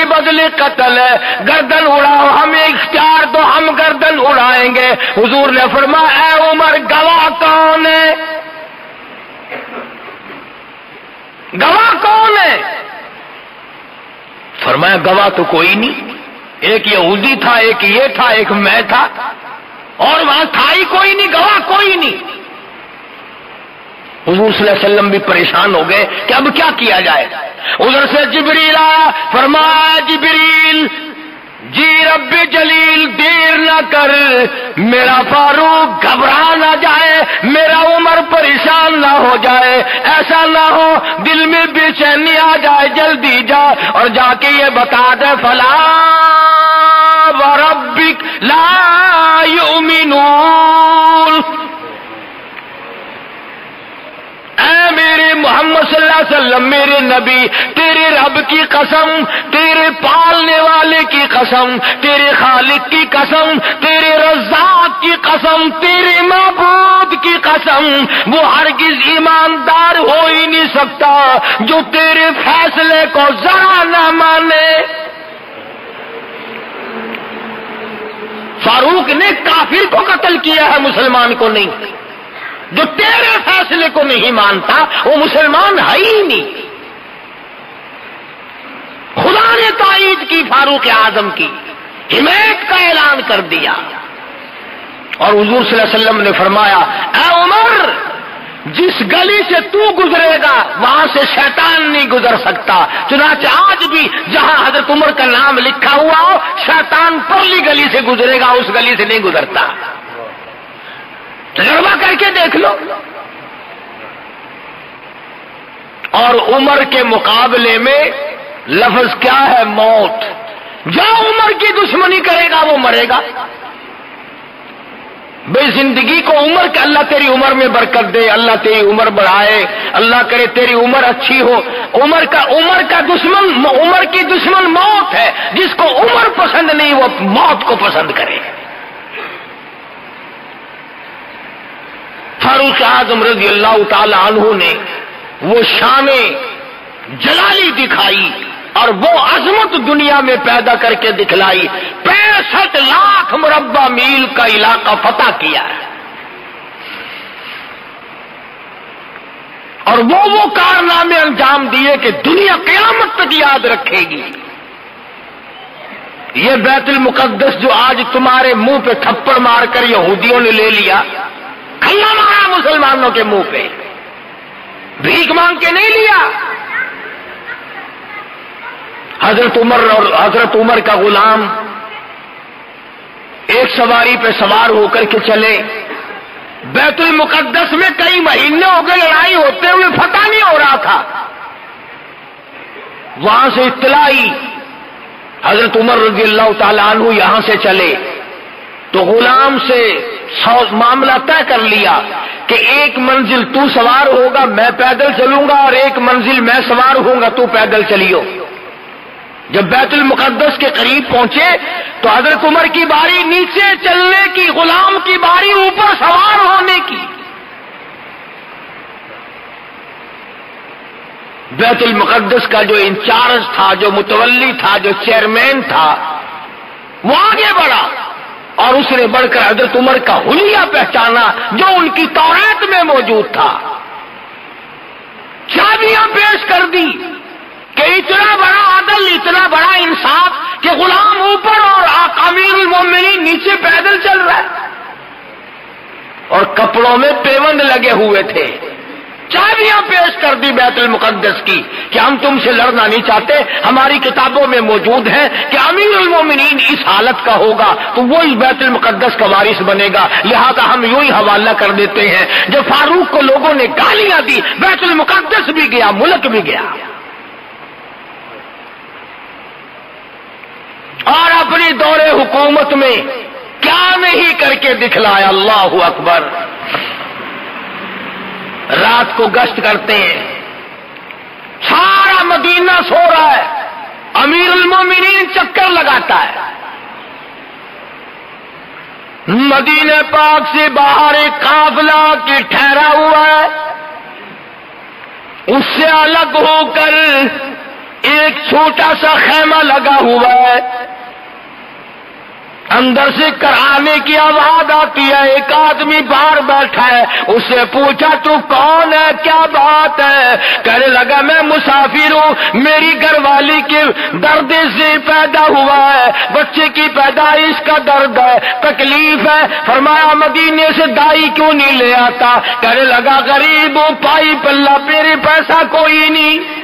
بدلے قتل ہے، گردن اڑاؤ، ہمیں اختیار دو، ہم گردن اڑائیں گے۔ حضور نے فرمایا اے عمر گواہ کون ہے؟ گواہ کون ہے؟ فرمایا گواہ تو کوئی نہیں، ایک یہودی تھا، ایک یہ تھا، ایک میں تھا، اور وہاں تھا ہی کوئی نہیں، گواہ کوئی نہیں۔ حضور صلی اللہ علیہ وسلم بھی پریشان ہو گئے کہ اب کیا کیا جائے۔ ادھر سے جبریل آیا، فرمایا جبریل جی رب جلیل دیر نہ کر، میرا فاروق گھبرا نہ جائے، میرا عمر پریشان نہ ہو جائے، ایسا نہ ہو دل میں بے چینی آ جائے، جلدی جا اور جا کے یہ بتا دے فلا وربک لا یؤمنون، اے میرے محمد محمد صلی اللہ علیہ وسلم میرے نبی تیرے رب کی قسم، تیرے پالنے والے کی قسم، تیرے خالق کی قسم، تیرے رزاق کی قسم، تیرے معبود کی قسم، وہ ہرگز ایماندار ہو ہی نہیں سکتا جو تیرے فیصلے کو ذرا نہ مانے۔ فاروق نے کافر کو قتل کیا ہے، مسلمان کو نہیں۔ جو تیرے فیصلے کو نہیں مانتا وہ مسلمان ہے ہی نہیں۔ خدا نے تائید کی فاروق اعظم کی، حمایت کا اعلان کر دیا، اور حضور صلی اللہ علیہ وسلم نے فرمایا اے عمر، جس گلی سے تو گزرے گا وہاں سے شیطان نہیں گزر سکتا۔ چنانچہ آج بھی جہاں حضرت عمر کا نام لکھا ہوا ہو، شیطان پرلی گلی سے گزرے گا، اس گلی سے نہیں گزرتا۔ تجربہ کر کے دیکھ لو۔ اور عمر کے مقابلے میں لفظ کیا ہے؟ موت۔ جو عمر کی دشمنی کرے گا وہ مرے گا۔ بے زندگی کو عمر کے اللہ تیری عمر میں برکت دے، اللہ تیری عمر بڑھائے، اللہ کرے تیری عمر اچھی ہو۔ عمر کی دشمن موت ہے۔ جس کو عمر پسند نہیں وہ موت کو پسند کرے۔ فاروق اعظم رضی اللہ تعالی عنہ نے وہ شان جلالی دکھائی اور وہ عظمت دنیا میں پیدا کر کے دکھلائی۔ 65 لاکھ مربع میل کا علاقہ فتح کیا ہے، اور وہ کارنامے انجام دیے کہ دنیا قیامت تک یاد رکھے گی۔ یہ بیت المقدس جو آج تمہارے منہ پہ تھپڑ مار کر یہودیوں نے لے لیا، کھلا مارا مسلمانوں کے منہ پہ، بھیک مانگ کے نہیں لیا۔ حضرت عمر کا غلام ایک سواری پہ سوار ہو کر کے چلے، بیت المقدس میں کئی مہینے ہو گئے لڑائی ہوتے ہوئے فتح نہیں ہو رہا تھا۔ وہاں سے اطلاع آئی، حضرت عمر رضی اللہ تعالی عنہ یہاں سے چلے تو غلام سے معاملہ طے کر لیا کہ ایک منزل تو سوار ہوگا میں پیدل چلوں گا، اور ایک منزل میں سوار ہوں گا تو پیدل چلیو۔ جب بیت المقدس کے قریب پہنچے تو حضرت عمر کی باری نیچے چلنے کی، غلام کی باری اوپر سوار ہونے کی۔ بیت المقدس کا جو انچارج تھا، جو متولی تھا، جو چیئرمین تھا، وہ آگے بڑھا اور اس نے بڑھ کر حضرت عمر کا حلیہ پہچانا جو ان کی تورات میں موجود تھا، چابیاں پیش کر دی کہ اتنا بڑا عدل، اتنا بڑا انصاف کہ غلام اوپر اور امیر المومنین نیچے پیدل چل رہا ہے، اور کپڑوں میں پیوند لگے ہوئے تھے۔ چابیاں پیش کر دی بیت المقدس کی کہ ہم تم سے لڑنا نہیں چاہتے، ہماری کتابوں میں موجود ہے کہ امیر المومنین اس حالت کا ہوگا تو وہ اس بیت المقدس کا وارث بنے گا، لہذا ہم یوں ہی حوالہ کر دیتے ہیں۔ جب فاروق کو لوگوں نے گالیاں دی، بیت المقدس بھی گیا، ملک بھی گیا، اور اپنی دور حکومت میں کیا نہیں کر کے دکھلایا۔ اللہ اکبر۔ رات کو گشت کرتے ہیں، سارا مدینہ سو رہا ہے، امیر المومنین چکر لگاتا ہے، مدینہ پاک سے باہر ایک قافلہ کی ٹھہرا ہوا ہے، اس سے الگ ہو کر ایک چھوٹا سا خیمہ لگا ہوا ہے، اندر سے کرانے کی آواز آتی ہے، ایک آدمی باہر بیٹھا ہے، اس سے پوچھا تو کون ہے، کیا بات ہے؟ کہنے لگا میں مسافر ہوں، میری گھر والی کے درد سے پیدا ہوا ہے، بچے کی پیدائش کا درد ہے، تکلیف ہے۔ فرمایا مدینے سے دائی کیوں نہیں لے آتا؟ کہنے لگا غریب ہوں، پائی پلہ، میرے پیسہ کوئی نہیں۔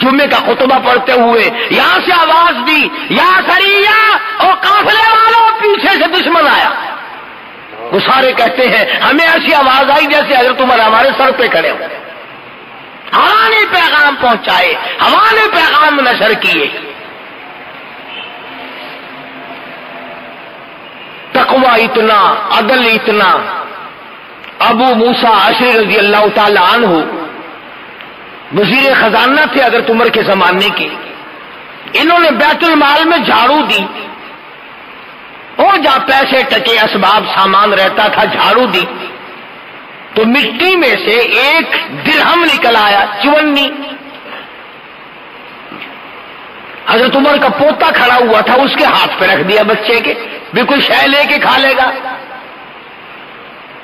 جمعے کا خطبہ پڑھتے ہوئے یہاں سے آواز دی، یا سریہ اور قافلے والوں، پیچھے سے دشمن آیا۔ وہ سارے کہتے ہیں ہمیں ایسی آواز آئی جیسے حضرت عمر ہمارے سر پہ کھڑے ہو۔ ہوا نے پیغام پہنچائے، ہوا نے پیغام نشر کیے۔ تقویٰ اتنا، عدل اتنا۔ ابو موسیٰ اشعری رضی اللہ تعالی عنہ وزیر خزانہ تھے حضرت عمر کے زمانے کے، انہوں نے بیت المال میں جھاڑو دی، اور جہاں پیسے ٹکے اسباب سامان رہتا تھا جھاڑو دی تو مٹی میں سے ایک درہم نکل آیا، چونی۔ حضرت عمر کا پوتا کھڑا ہوا تھا، اس کے ہاتھ پہ رکھ دیا بچے کے، بھی کوئی شے لے کے کھا لے گا۔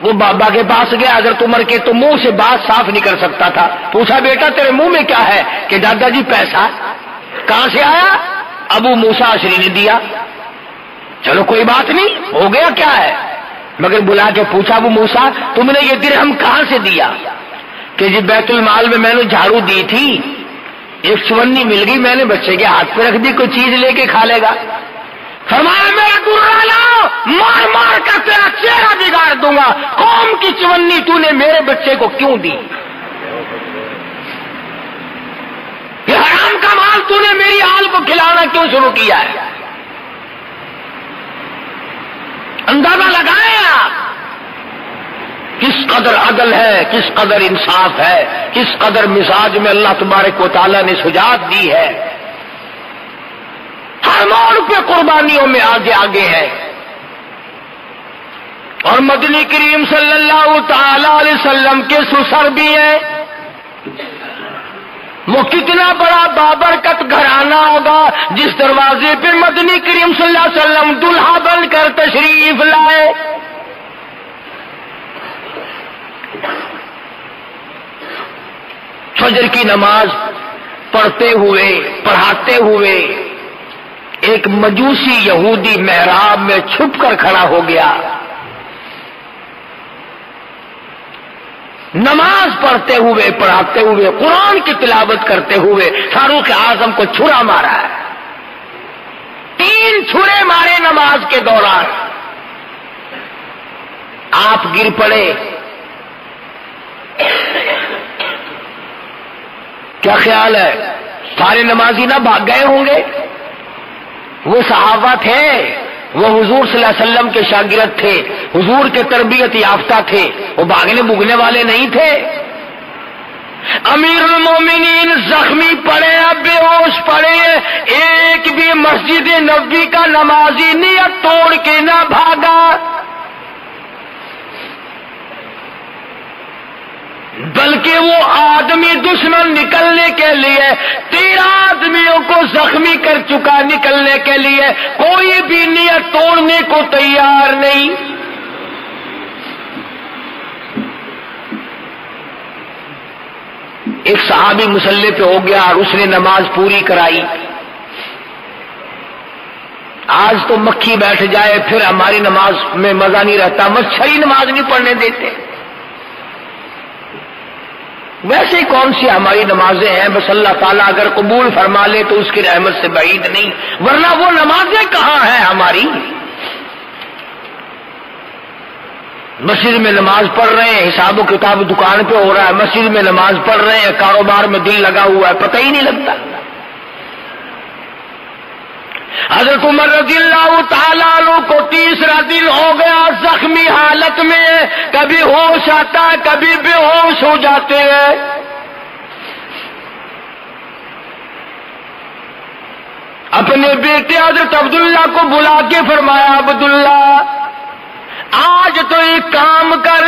وہ بابا کے پاس گیا حضرت عمر کے، تو منہ سے بات صاف نہیں کر سکتا تھا، پوچھا بیٹا تیرے منہ میں کیا ہے؟ کہ دادا جی پیسہ۔ کہاں سے آیا؟ ابو موسیٰ اشعری نے دیا۔ چلو کوئی بات نہیں، ہو گیا، کیا ہے؟ مگر بلا کے پوچھا ابو موسیٰ تم نے یہ درہم کہاں سے دیا؟ کہ جی بیت المال میں نے جھاڑو دی تھی، ایک چونی مل گئی، میں نے بچے کے ہاتھ پہ رکھ دی، کوئی چیز لے کے کھا لے گا۔ فرمایا میرا درہ لاؤ، مار مار کر تیرا چہرہ بگاڑ دوں گا، قوم کی چونی تو نے میرے بچے کو کیوں دی؟ یہ حرام کا مال تو نے میری آل کو کھلانا کیوں شروع کیا ہے؟ اندازہ لگائیں آپ کس قدر عدل ہے، کس قدر انصاف ہے، کس قدر مزاج میں اللہ تبارک و تعالیٰ نے سجاعت دی ہے۔ ہر موڑ پہ قربانیوں میں آگے آگے ہے۔ اور مدنی کریم صلی اللہ تعالی علیہ وسلم کے سسر بھی ہیں۔ وہ کتنا بڑا بابرکت گھرانہ ہوگا جس دروازے پہ مدنی کریم صلی اللہ علیہ وسلم دلہا بن کر تشریف لائے۔ فجر کی نماز پڑھتے ہوئے پڑھاتے ہوئے ایک مجوسی یہودی محراب میں چھپ کر کھڑا ہو گیا۔ نماز پڑھتے ہوئے پڑھاتے ہوئے قرآن کی تلاوت کرتے ہوئے فاروق اعظم کو چھرا مارا ہے۔ 3 چھرے مارے نماز کے دوران۔ آپ گر پڑے۔ کیا خیال ہے سارے نمازی نہ بھاگ گئے ہوں گے؟ وہ صحابہ تھے، وہ حضور صلی اللہ علیہ وسلم کے شاگرد تھے، حضور کے تربیت یافتہ تھے، وہ بھاگنے بھگنے والے نہیں تھے۔ امیر المومنین زخمی پڑے، بے ہوش پڑے، ایک بھی مسجد نبوی کا نمازی نیت توڑ کے نہ بھاگا، بلکہ وہ آدمی دشمن نکلنے کے لیے 13 آدمیوں کو زخمی کر چکا، نکلنے کے لیے کوئی بھی نیت توڑنے کو تیار نہیں۔ ایک صحابی مسلح پہ ہو گیا اور اس نے نماز پوری کرائی۔ آج تو مکھی بیٹھ جائے پھر ہماری نماز میں مزہ نہیں رہتا، مچھری نماز نہیں پڑھنے دیتے۔ ویسے کون سی ہماری نمازیں ہیں، بس اللہ تعالیٰ اگر قبول فرما لے تو اس کی رحمت سے بعید نہیں، ورنہ وہ نمازیں کہاں ہیں ہماری؟ مسجد میں نماز پڑھ رہے ہیں، حساب و کتاب دکان پہ ہو رہا ہے، مسجد میں نماز پڑھ رہے ہیں، کاروبار میں دل لگا ہوا ہے، پتہ ہی نہیں لگتا۔ حضرت عمر رضی اللہ تعالیٰ عنہ کو 3 دن ہو گیا زخمی حالت میں، کبھی ہوش آتا ہے کبھی بے ہوش ہو جاتے ہیں۔ اپنے بیٹے حضرت عبداللہ کو بلا کے فرمایا عبداللہ آج تو ایک کام کر،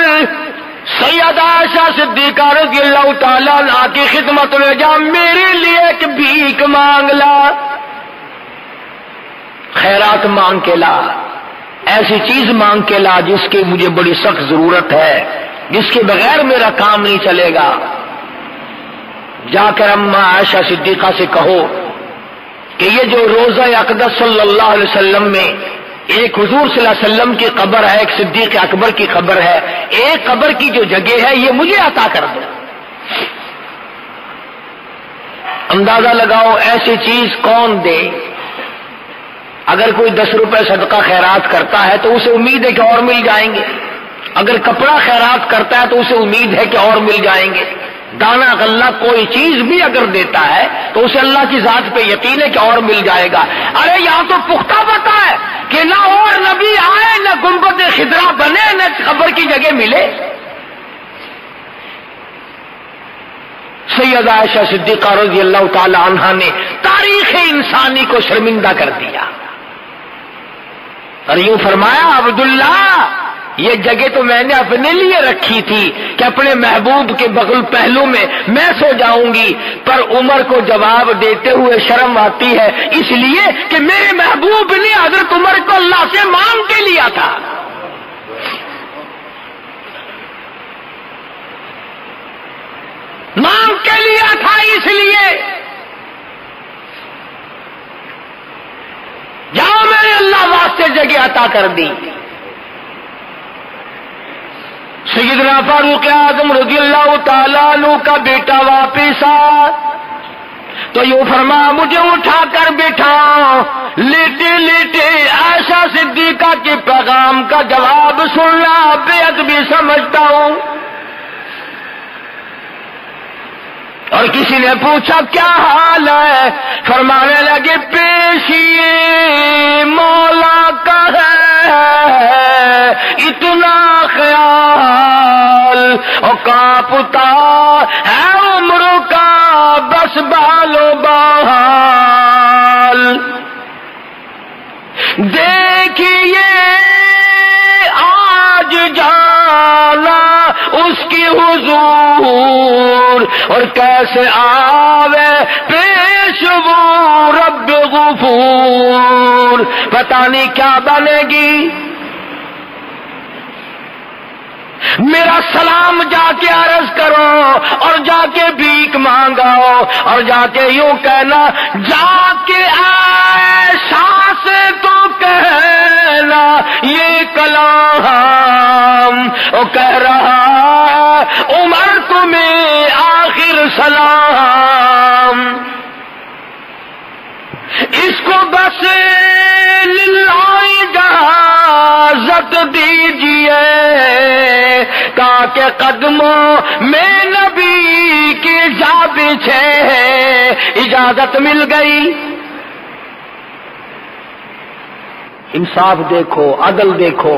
سیدہ عائشہ صدیقہ رضی اللہ تعالیٰ عنہ کی خدمت میں جا، میرے لیے ایک بھیک مانگ لا، خیرات مانگ کے لا، ایسی چیز مانگ کے لا جس کی مجھے بڑی سخت ضرورت ہے، جس کے بغیر میرا کام نہیں چلے گا۔ جا کر اماں عائشہ صدیقہ سے کہو کہ یہ جو روضہ اقدس صلی اللہ علیہ وسلم میں ایک حضور صلی اللہ علیہ وسلم کی قبر ہے، ایک صدیق اکبر کی قبر ہے، ایک قبر کی جو جگہ ہے یہ مجھے عطا کر دو۔ اندازہ لگاؤ ایسی چیز کون دے؟ اگر کوئی 10 روپے صدقہ خیرات کرتا ہے تو اسے امید ہے کہ اور مل جائیں گے، اگر کپڑا خیرات کرتا ہے تو اسے امید ہے کہ اور مل جائیں گے، دانا غلہ کوئی چیز بھی اگر دیتا ہے تو اسے اللہ کی ذات پہ یقین ہے کہ اور مل جائے گا۔ ارے یہاں تو پختہ پتہ ہے کہ نہ اور نبی آئے، نہ گنبد خضرا بنے، نہ قبر کی جگہ ملے۔ سیدہ عائشہ صدیقہ رضی اللہ تعالی عنہا نے تاریخ انسانی کو شرمندہ کر دیا اور یوں فرمایا، عبداللہ یہ جگہ تو میں نے اپنے لیے رکھی تھی کہ اپنے محبوب کے بغل پہلو میں سو جاؤں گی، پر عمر کو جواب دیتے ہوئے شرم آتی ہے، اس لیے کہ میرے محبوب نے حضرت عمر کو اللہ سے مانگ کے لیا تھا۔ مانگ کے لیا تھا، اس لیے جاؤ میں نے اللہ واسطے جگہ عطا کر دی۔ سیدنا فاروق اعظم رضی اللہ تعالیٰ عنہ کا بیٹا واپس آ تو یوں فرمایا، مجھے اٹھا کر بٹھا، لیٹے لیٹے عائشہ صدیقہ کے پیغام کا جواب سننا بے ادبی سمجھتا ہوں۔ اور کسی نے پوچھا کیا حال ہے؟ فرمانے لگے پیشیے مولا کا ہے اتنا خیال، اور کانپتا ہے عمر کا بس بال و بال، دیکھیے آج جانا اس کی حضور، اور کیسے آوے پیش وہ رب غفور، پتہ نہیں کیا بنے گی۔ میرا سلام جا کے عرض کرو اور جا کے بھیک مانگاؤ اور جا کے یوں کہنا، جا کے عائشہ سے تو کہنا یہ کلام، وہ کہہ رہا عمر تمہیں آخر سلام، اس کو بس للہ اجازت دیجیے تاکہ قدموں میں نبی کی جا بچھے۔ اجازت مل گئی۔ انصاف دیکھو، عدل دیکھو،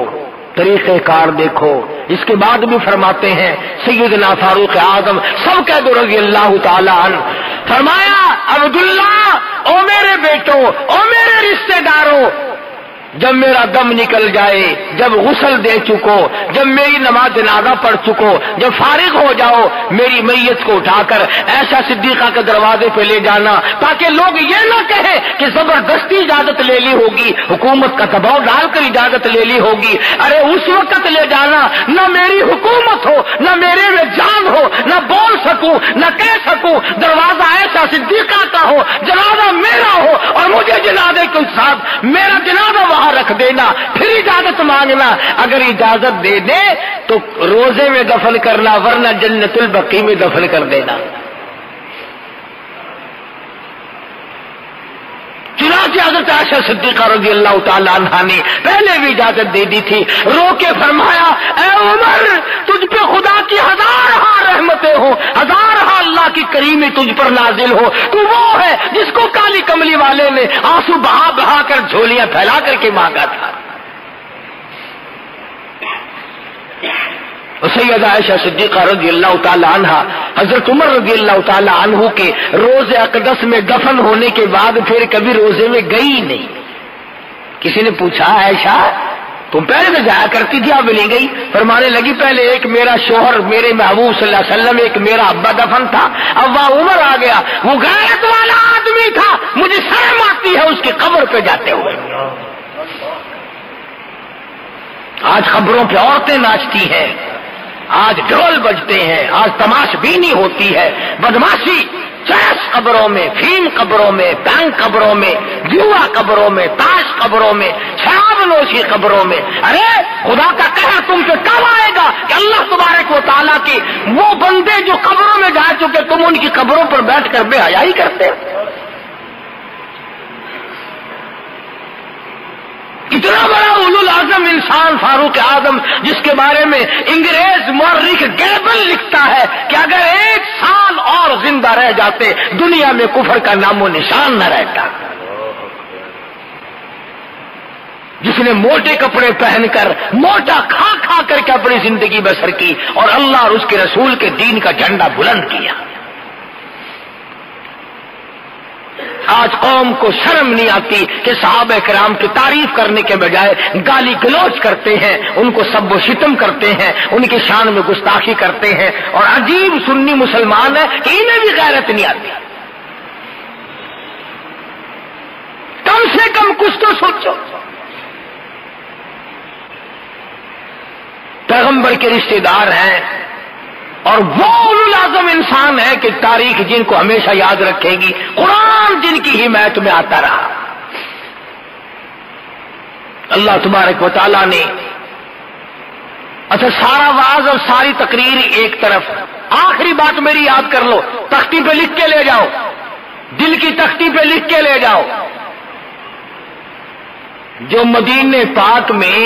طریقہ کار دیکھو۔ اس کے بعد بھی فرماتے ہیں سیدنا فاروق اعظم سب کہہ دو رضی اللہ تعالی عنہ، فرمایا عبداللہ، او میرے بیٹوں، او میرے رشتہ داروں، جب میرا دم نکل جائے، جب غسل دے چکو، جب میری نماز جنازہ پڑھ چکو، جب فارغ ہو جاؤ، میری میت کو اٹھا کر عائشہ صدیقہ کے دروازے پہ لے جانا، تاکہ لوگ یہ نہ کہیں کہ زبردستی اجازت لے لی ہوگی، حکومت کا دباؤ ڈال کر اجازت لے لی ہوگی۔ ارے اس وقت لے جانا نہ میری حکومت ہو، نہ میرے میں جان ہو، نہ بول سکوں، نہ کہہ سکوں، دروازہ عائشہ صدیقہ کا ہو، جنازہ میرا ہو، اور مجھے جنازے کے ساتھ میرا جنازہ وہاں رکھ دینا، پھر اجازت مانگنا۔ اگر اجازت دے دے تو روزے میں دفن کرنا، ورنہ جنت البقیع میں دفن کر دینا۔ چنانچہ حضرت عائشہ صدیقہ رضی اللہ تعالی عنہا نے پہلے بھی اجازت دے دی تھی، رو کے فرمایا، اے عمر، تجھ پہ خدا کی ہزارہا رحمتیں ہوں، ہزارہا اللہ کی کریمی تجھ پر نازل ہو۔ تو وہ ہے جس کو کالی کملی والے نے آنسو بہا بہا کر جھولیاں پھیلا کر کے مانگا تھا۔ سیدہ عائشہ صدیقہ رضی اللہ تعالی عنہ حضرت عمر رضی اللہ تعالی عنہ کے روزے اقدس میں دفن ہونے کے بعد پھر کبھی روزے میں گئی نہیں۔ کسی نے پوچھا، عائشہ تم پہلے تو جایا کرتی تھی، اب نہیں گئی؟ فرمانے لگی، پہلے ایک میرا شوہر میرے محبوب صلی اللہ علیہ وسلم، ایک میرا ابا دفن تھا، اب وہ عمر آ گیا، وہ غیرت والا آدمی تھا، مجھے شرم آتی ہے اس کی قبر پہ جاتے ہوئے۔ آج خبروں پہ عورتیں ناچتی ہیں، آج ڈھول بجتے ہیں، آج تماش بینی ہوتی ہے، بدماشی، چیس قبروں میں، فیم قبروں میں، بینک قبروں میں، جوا قبروں میں، تاش قبروں میں، شراب نوشی قبروں میں۔ ارے خدا کا قہر تم پہ کب آئے گا کہ اللہ تبارک و تعالیٰ کے وہ بندے جو قبروں میں میں جا چکے، تم ان کی قبروں پر بیٹھ کر بے حیائی کرتے ہو۔ اتنا بڑا اولو العزم انسان فاروق اعظم، جس کے بارے میں انگریز مورخ گیبل لکھتا ہے کہ اگر 1 سال اور زندہ رہ جاتے دنیا میں کفر کا نام و نشان نہ رہتا، جس نے موٹے کپڑے پہن کر موٹا کھا کھا کر کے اپنی زندگی بسر کی اور اللہ اور اس کے رسول کے دین کا جھنڈا بلند کیا۔ آج قوم کو شرم نہیں آتی کہ صحابہ کرام کی تعریف کرنے کے بجائے گالی گلوچ کرتے ہیں، ان کو سب و شتم کرتے ہیں، ان کی شان میں گستاخی کرتے ہیں، اور عجیب سنی مسلمان ہے کہ انہیں بھی غیرت نہیں آتی۔ کم سے کم کچھ تو سوچو۔ پیغمبر کے رشتہ دار ہیں اور وہ اولو العزم انسان ہے کہ تاریخ جن کو ہمیشہ یاد رکھے گی، قرآن جن کی حمایت میں آتا رہا۔ اللہ تبارک و تعالیٰ نے اچھا سارا واعظ اور ساری تقریر ایک طرف، آخری بات میری یاد کر لو، تختی پہ لکھ کے لے جاؤ، دل کی تختی پہ لکھ کے لے جاؤ۔ جو مدینے پاک میں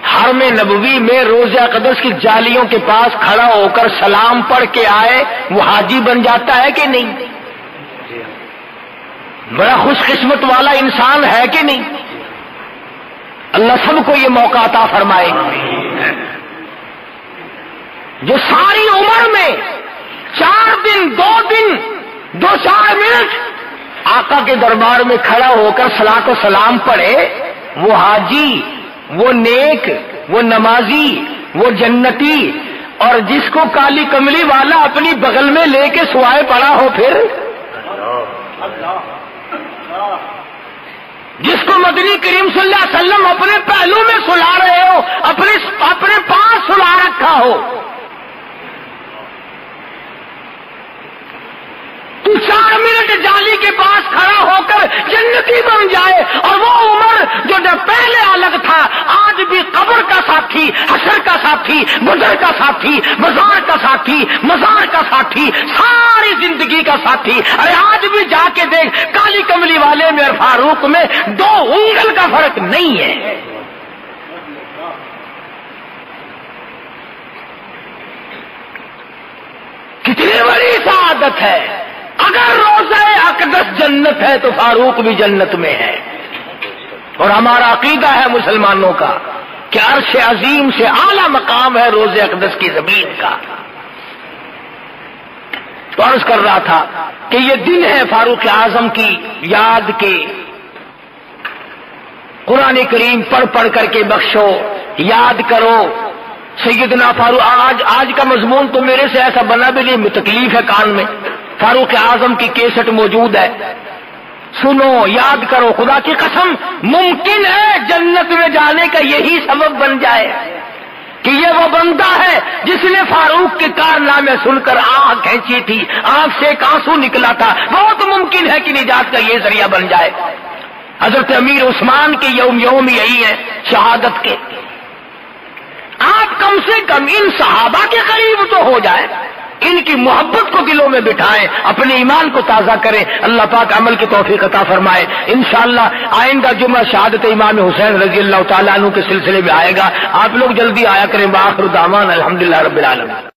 حرم نبوی میں روضہ اقدس کی جالیوں کے پاس کھڑا ہو کر سلام پڑھ کے آئے، وہ حاجی بن جاتا ہے کہ نہیں؟ بڑا خوش قسمت والا انسان ہے کہ نہیں؟ اللہ سب کو یہ موقع عطا فرمائے۔ جو ساری عمر میں 4 دن 2 دن 2-4 منٹ آقا کے دربار میں کھڑا ہو کر صلاۃ و سلام پڑھے، وہ حاجی، وہ نیک، وہ نمازی، وہ جنتی، اور جس کو کالی کملی والا اپنی بغل میں لے کے سوائے پڑا ہو، پھر جس کو مدنی کریم صلی اللہ علیہ وسلم اپنے پہلو میں سلا رہے ہو، اپنے پاس سلا رکھا ہو، تو 4 منٹ جالی کے پاس کھڑا ہو کر جنتی بن جائے، اور وہ عمر جو پہلے الگ تھا آج بھی قبر کا ساتھی، حشر کا ساتھی، بدر کا ساتھی، بازار کا ساتھی، مزار کا ساتھی، ساری زندگی کا ساتھی۔ ارے آج بھی جا کے دیکھ، کالی کملی والے میں اور فاروق میں 2 انگل کا فرق نہیں ہے۔ کتنی بڑی سعادت ہے۔ اگر روضہ اقدس جنت ہے تو فاروق بھی جنت میں ہے، اور ہمارا عقیدہ ہے مسلمانوں کا کہ عرش عظیم سے اعلیٰ مقام ہے روضہ اقدس کی زمین کا۔ تو عرض کر رہا تھا کہ یہ دن ہے فاروق اعظم کی یاد کے، قرآن کریم پڑھ پڑھ کر کے بخشو، یاد کرو سیدنا فاروق۔ آج کا مضمون تو میرے سے ایسا بنا بھی نہیں، تکلیف ہے کان میں۔ فاروق اعظم کی کیسٹ موجود ہے، سنو، یاد کرو۔ خدا کی قسم ممکن ہے جنت میں جانے کا یہی سبب بن جائے کہ یہ وہ بندہ ہے جس نے فاروق کے کارنامے سن کر آنکھ کھینچی تھی، آنکھ سے ایک آنسو نکلا تھا۔ بہت ممکن ہے کہ نجات کا یہ ذریعہ بن جائے۔ حضرت امیر عثمان کے یوم یہی ہے شہادت کے۔ آپ کم سے کم ان صحابہ کے قریب تو ہو جائیں، ان کی محبت کو دلوں میں بٹھائیں، اپنے ایمان کو تازہ کریں۔ اللہ پاک عمل کی توفیق عطا فرمائے۔ انشاءاللہ آئندہ جمعہ شہادت امام حسین رضی اللہ تعالیٰ عنہ کے سلسلے میں آئے گا، آپ لوگ جلدی آیا کریں۔ بآخر دعوانا الحمدللہ رب العالمین۔